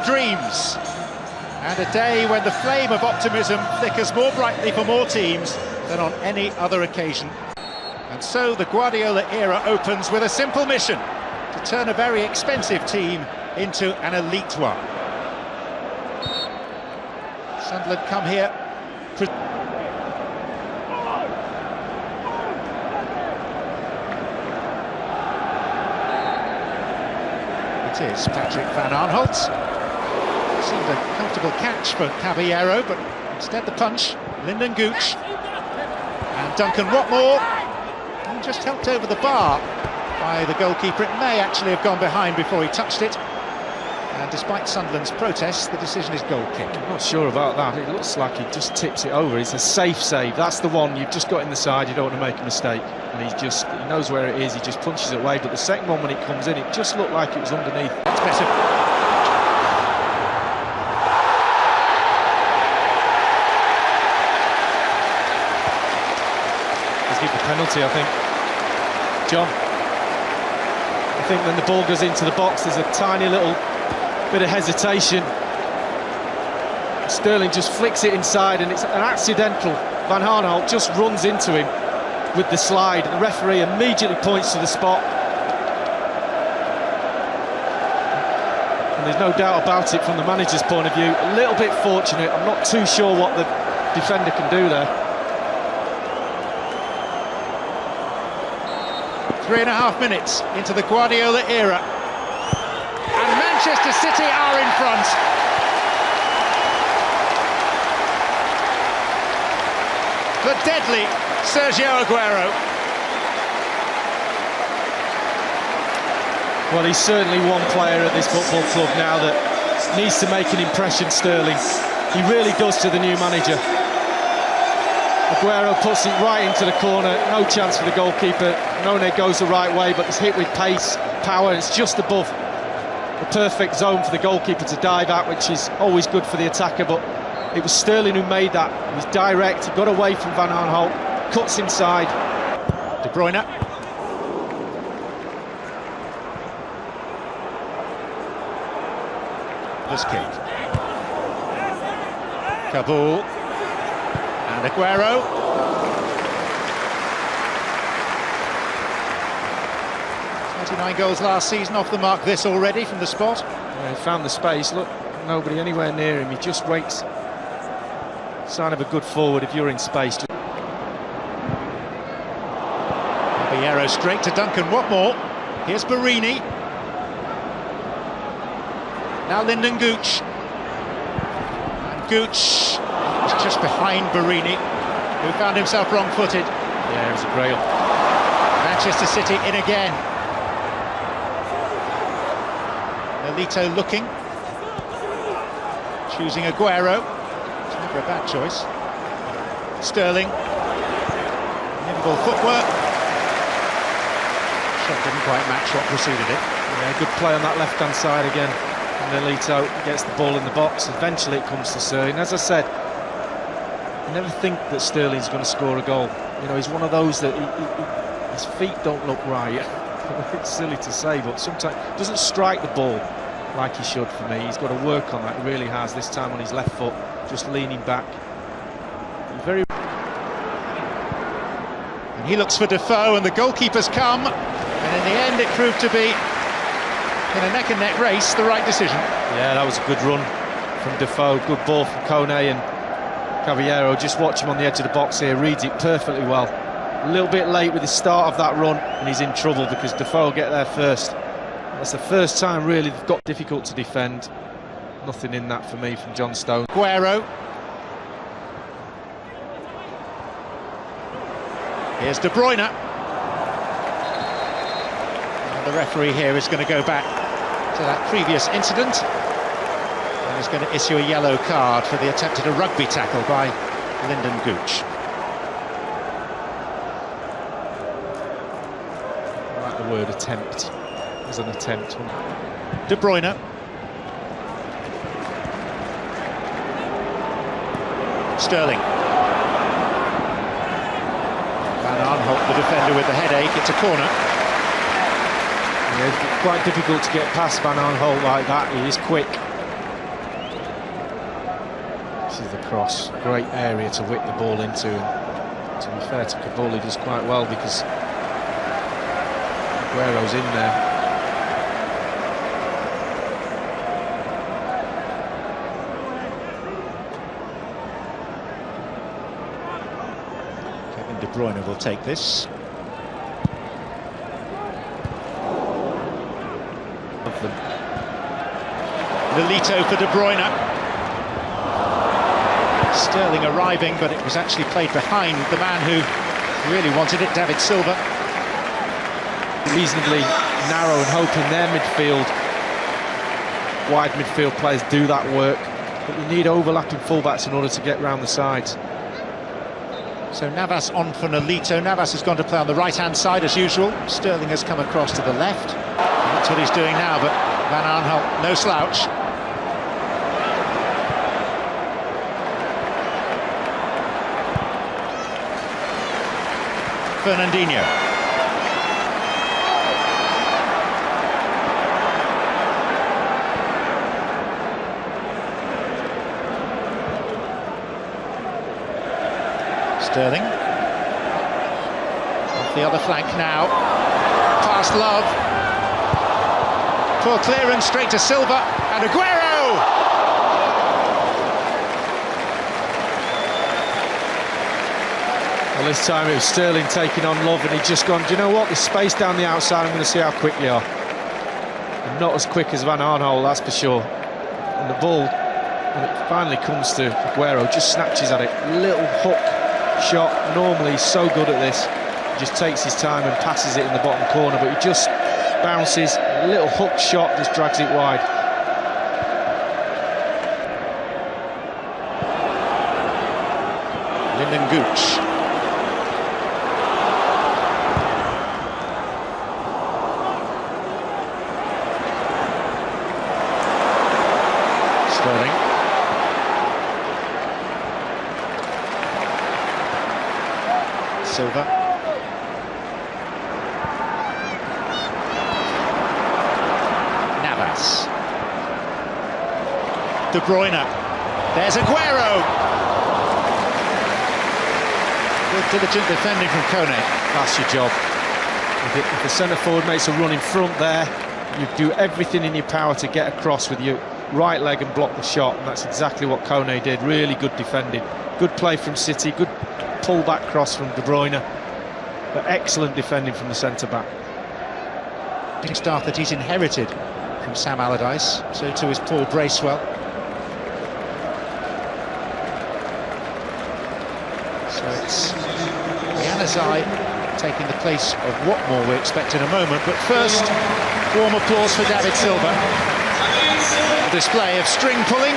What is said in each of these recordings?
Dreams, and a day when the flame of optimism flickers more brightly for more teams than on any other occasion. And so the Guardiola era opens with a simple mission: to turn a very expensive team into an elite one. Sunderland come here. It is Patrick Van Aanholt. Seemed a comfortable catch for Caballero, but instead the punch. Lyndon Gooch and Duncan Watmore, and just helped over the bar by the goalkeeper. It may actually have gone behind before he touched it. And despite Sunderland's protests, the decision is goal kick. I'm not sure about that. It looks like he just tips it over. It's a safe save. That's the one you've just got in the side. You don't want to make a mistake. And he knows where it is. He just punches it away. But the second one, when it comes in, it just looked like it was underneath. That's better. Let's give the penalty, I think. John. I think when the ball goes into the box, there's a tiny little bit of hesitation. Sterling just flicks it inside, and it's an accidental. Van Aanholt just runs into him with the slide. The referee immediately points to the spot, and there's no doubt about it from the manager's point of view. A little bit fortunate. I'm not too sure what the defender can do there. 3.5 minutes into the Guardiola era, and Manchester City are in front. The deadly Sergio Aguero. Well, he's certainly one player at this football club now that needs to make an impression, Sterling. He really does to the new manager. Aguero puts it right into the corner, no chance for the goalkeeper. None goes the right way, but it's hit with pace, power. It's just above the perfect zone for the goalkeeper to dive at, which is always good for the attacker. But it was Sterling who made that. He was direct, he got away from Van Aanholt, cuts inside. De Bruyne. This kick. Kabul. And Aguero. Nine goals last season, off the mark this already from the spot. Yeah, he found the space. Look, nobody anywhere near him. He just waits. Sign of a good forward if you're in space. Caballero straight to Duncan Watmore. Here's Barini. Now Lyndon Gooch. And Gooch is just behind Barini, who found himself wrong-footed. Yeah, it was a grail. Manchester City in again. Nolito looking, choosing Aguero. It's never a bad choice. Sterling, nimble footwork. Shot didn't quite match what preceded it. Yeah, good play on that left-hand side again. And Nolito gets the ball in the box. Eventually it comes to Sterling. As I said, I never think that Sterling's going to score a goal. You know, he's one of those that his feet don't look right. It's silly to say, but sometimes he doesn't strike the ball like he should for me. He's got to work on that, he really has, this time on his left foot, just leaning back. And he looks for Defoe, and the goalkeepers come, and in the end it proved to be, in a neck-and-neck race, the right decision. Yeah, that was a good run from Defoe, good ball from Kone, and Caballero, just watch him on the edge of the box here, reads it perfectly well. A little bit late with the start of that run, and he's in trouble because Defoe will get there first. That's the first time really they've got difficult to defend. Nothing in that for me from John Stone. Aguero. Here's De Bruyne. And the referee here is going to go back to that previous incident and is going to issue a yellow card for the attempted rugby tackle by Lyndon Gooch. The word attempt. It was an attempt. De Bruyne. Sterling. Van Aanholt, the defender, with the headache. It's a corner. Yeah, it's quite difficult to get past Van Aanholt like that. He is quick. cross, great area to whip the ball into. And to be fair to Cavoli, does quite well because Aguero's in there. De Bruyne will take this. Lolito for De Bruyne. Sterling arriving, but it was actually played behind the man who really wanted it, David Silva. Reasonably narrow and hoping their midfield, wide midfield players do that work, but you need overlapping fullbacks in order to get round the sides. So Navas on for Nolito. Navas has gone to play on the right-hand side as usual. Sterling has come across to the left. And that's what he's doing now, but Van Aanholt, no slouch. Fernandinho. Sterling. Off the other flank now. Past Love. Poor clearance, straight to Silva. And Aguero! Well, this time it was Sterling taking on Love, and he'd just gone, do you know what, there's space down the outside, I'm going to see how quick you are. And not as quick as Van Aanholt, that's for sure. And the ball, when it finally comes to Aguero, just snatches at it. Little hook shot. Normally he's so good at this, he just takes his time and passes it in the bottom corner, but he just bounces, a little hook shot, just drags it wide. Lyndon Gooch. Sterling. Silva. Navas. De Bruyne. There's Aguero. Good diligent defending from Kone. That's your job. If the centre forward makes a run in front there, you do everything in your power to get across with your right leg and block the shot, and that's exactly what Kone did. Really good defending. Good play from City, good pull-back cross from De Bruyne, but excellent defending from the centre-back. Staff that he's inherited from Sam Allardyce, so too is Paul Bracewell. So it's Januzaj taking the place of Watmore we expect in a moment, but first, warm applause for David Silva. A display of string pulling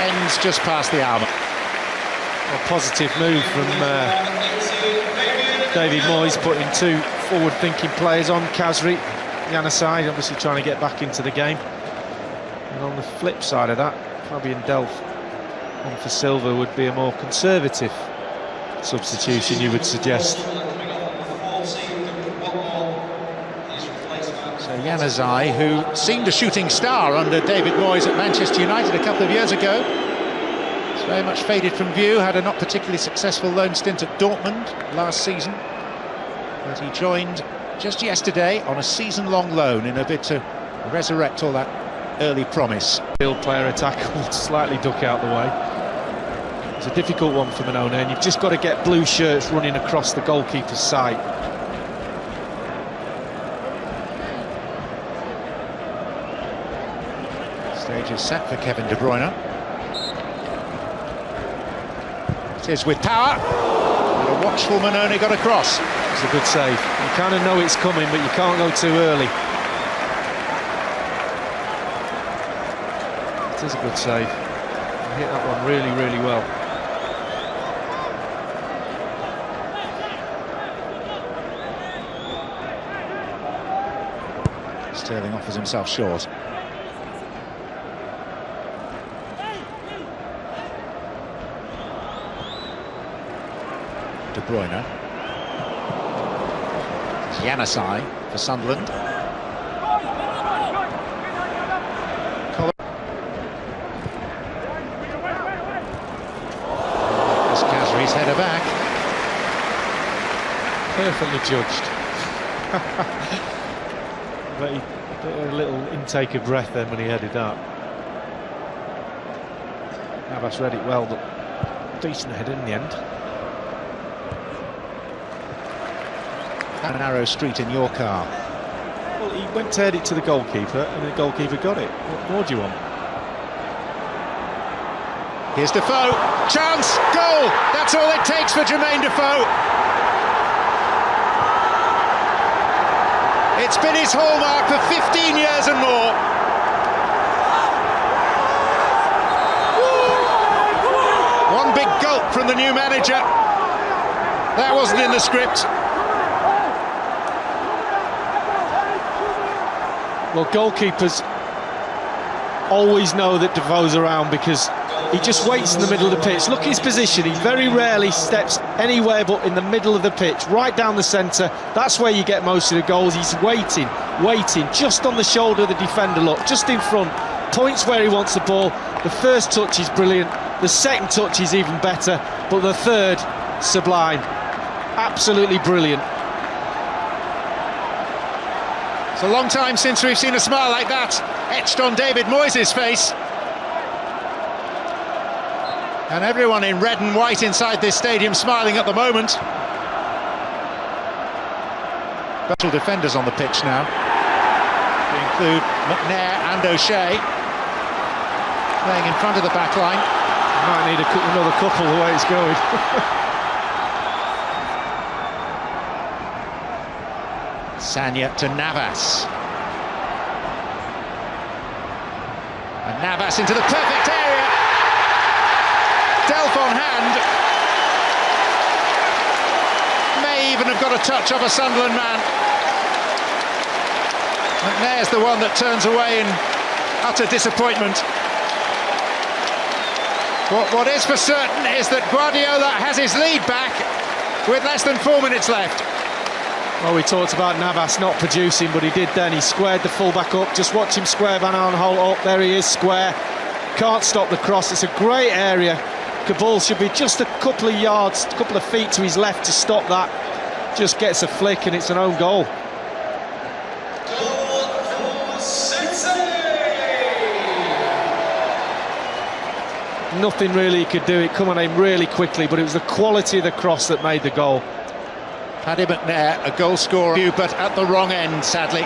ends just past the armour. A positive move from David Moyes, putting two forward-thinking players on. Khazri, Januzaj, obviously trying to get back into the game. And on the flip side of that, Fabian Delph on for Silva would be a more conservative substitution, you would suggest. So Januzaj, who seemed a shooting star under David Moyes at Manchester United a couple of years ago, it's very much faded from view, had a not particularly successful loan stint at Dortmund last season, but he joined just yesterday on a season-long loan in a bid to resurrect all that early promise. Field player tackled, slightly duck out the way. It's a difficult one for Minona, and you've just got to get blue shirts running across the goalkeeper's sight. Stage is set for Kevin De Bruyne. It is with power. And a watchful Minona got across. It's a good save. You kind of know it's coming, but you can't go too early. It is a good save. You hit that one really, really well. Sterling offers himself short. De Bruyne. Januzaj for Sunderland. his header back. Perfectly judged. But he got a little intake of breath then when he headed that. Navas read it well, but decent header in the end. A narrow street in your car. Well, he went to head it to the goalkeeper, and the goalkeeper got it. What more do you want? Here's Defoe. Chance! Goal! That's all it takes for Jermaine Defoe. It's been his hallmark for 15 years and more. One big gulp from the new manager. That wasn't in the script. Well, goalkeepers always know that Defoe's around because he just waits in the middle of the pitch. Look at his position, he very rarely steps anywhere but in the middle of the pitch, right down the centre. That's where you get most of the goals. He's waiting, just on the shoulder of the defender, look, just in front, points where he wants the ball. The first touch is brilliant, the second touch is even better, but the third, sublime. Absolutely brilliant. It's a long time since we've seen a smile like that etched on David Moyes' face. And everyone in red and white inside this stadium smiling at the moment. Special defenders on the pitch now. They include McNair and O'Shea. Playing in front of the back line. Might need another couple the way it's going. Sagna to Navas. And Navas into the perfect area. Delph on hand. May even have got a touch of a Sunderland man. McNair's the one that turns away in utter disappointment. What is for certain is that Guardiola has his lead back with less than 4 minutes left. Well, we talked about Navas not producing, but he did then. He squared the full-back up. Just watch him square Van Aanholt up. There he is, square. Can't stop the cross. It's a great area. Kabul should be just a couple of yards, a couple of feet to his left to stop that. Just gets a flick and it's an own goal. Nothing really he could do. It come on him really quickly, but it was the quality of the cross that made the goal. Paddy McNair, a goal scorer, but at the wrong end, sadly.